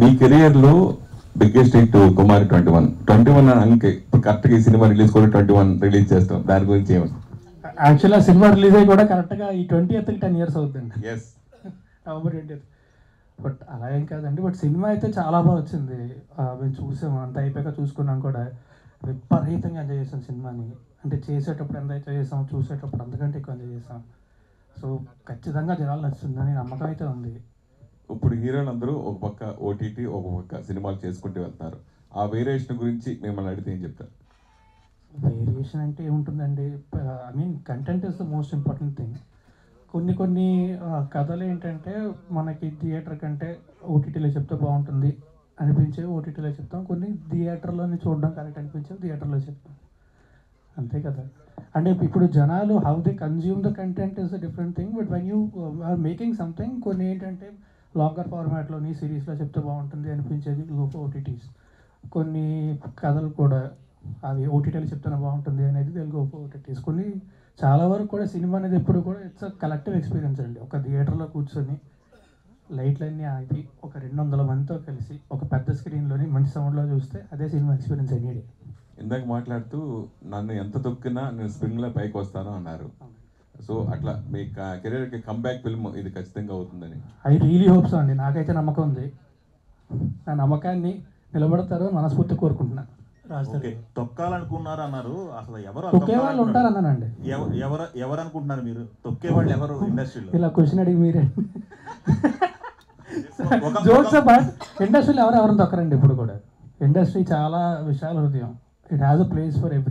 మీ career లో biggest hit కుమారి 21 అంకే correct గా ఈ సినిమా రిలీజ్ కూడా 21 రిలీజ్ చేస్తాం. దాని గురించి ఏమన్నా? యాక్చువల్లీ ఆ సినిమా రిలీజ్ అయ్యి కూడా కరెక్ట్గా ఈ 20th 10 years అవుతుందండి. Yes November 20th. బట్ అలా ఏం కాదండి. బట్ సినిమా అయితే చాలా బాగా వచ్చింది. మేము చూసాము, అంత అయిపోయాక చూసుకున్నాం కూడా. విపరీతంగా ఎంజాయ్ చేసాం సినిమాని. అంటే చేసేటప్పుడు ఎంత ఎంజాయ్ చేసాం, చూసేటప్పుడు అంతకంటే ఎక్కువ ఎంజాయ్ చేసాం. సో ఖచ్చితంగా జనాలు నచ్చుతుందని నమ్మకం అయితే ఉంది. ఇప్పుడు హీరోలు అందరూ ఒక పక్క ఓటీటీ, ఒక పక్క సినిమాలు చేసుకుంటూ వెళ్తారు. ఆ వేరియేషన్ గురించి మిమ్మల్ని అడిగితే ఏం చెప్తారు? వేరియేషన్ అంటే ఏముంటుందండి, I mean content is the most important thing. కొన్ని కథలు ఏంటంటే మనకి థియేటర్ కంటే ఓటీటీలో చెప్తే బాగుంటుంది అనిపించేవి ఓటీటీలో చెప్తాం. కొన్ని థియేటర్లోని చూడడం కరెక్ట్ అనిపించేవి థియేటర్లో చెప్తాం. అంతే కదా. అంటే ఇప్పుడు జనాలు how they consume the content is a different thing. But when you are making something, కొన్ని ఏంటంటే లాంగర్ ఫార్మాట్లోని సిరీస్లో చెప్తే బాగుంటుంది అనిపించేది ఓటీటీస్. కొన్ని కథలు కూడా అవి ఓటీటీలో చెప్తేనే బాగుంటుంది అనేది తెలుగు ఓటీటీస్. కొన్ని చాలా వరకు కూడా సినిమా అనేది ఎప్పుడు కూడా ఇట్స్ కలెక్టివ్ ఎక్స్పీరియన్స్ అండి. ఒక థియేటర్లో కూర్చొని లైట్లన్నీ ఆపి ఒక 200 మందితో కలిసి ఒక పెద్ద స్క్రీన్లోని మంచి సౌండ్లో చూస్తే అదే సినిమా ఎక్స్పీరియన్స్ అయ్యేది. ఇందాక మాట్లాడుతూ నన్ను ఎంత తొక్కినా నేను స్ప్రింగ్లో పైకి వస్తాను అన్నారు. సో అట్లా మీ కెరీర్కి కంబ్యాక్ ఫిల్మ్ ఇది ఖచ్చితంగా అవుతుందని ఐ రియలీ హోప్స్ అండి. నాకైతే నమ్మకం ఉంది. నా నమ్మకాన్ని నిలబడతారు మనస్ఫూర్తి కోరుకుంటున్నా. తొక్కాలనుకున్నారు అన్నారు. అసలు ఎవరు తొక్కే వాళ్ళు ఉంటారు అన్నానండి. ఎవరు అనుకుంటున్నారు మీరు? తొక్కే వాళ్ళు ఎవరు ఇండస్ట్రీలో? ఇలా క్వశ్చన్ అడిగి మీరే జోక్స్ బట్ ఇండస్ట్రీలో ఎవరెవరిని తొక్కరండి ఇప్పుడు కూడా. ఇండస్ట్రీ చాలా విశాల హృదయం. It has a place for every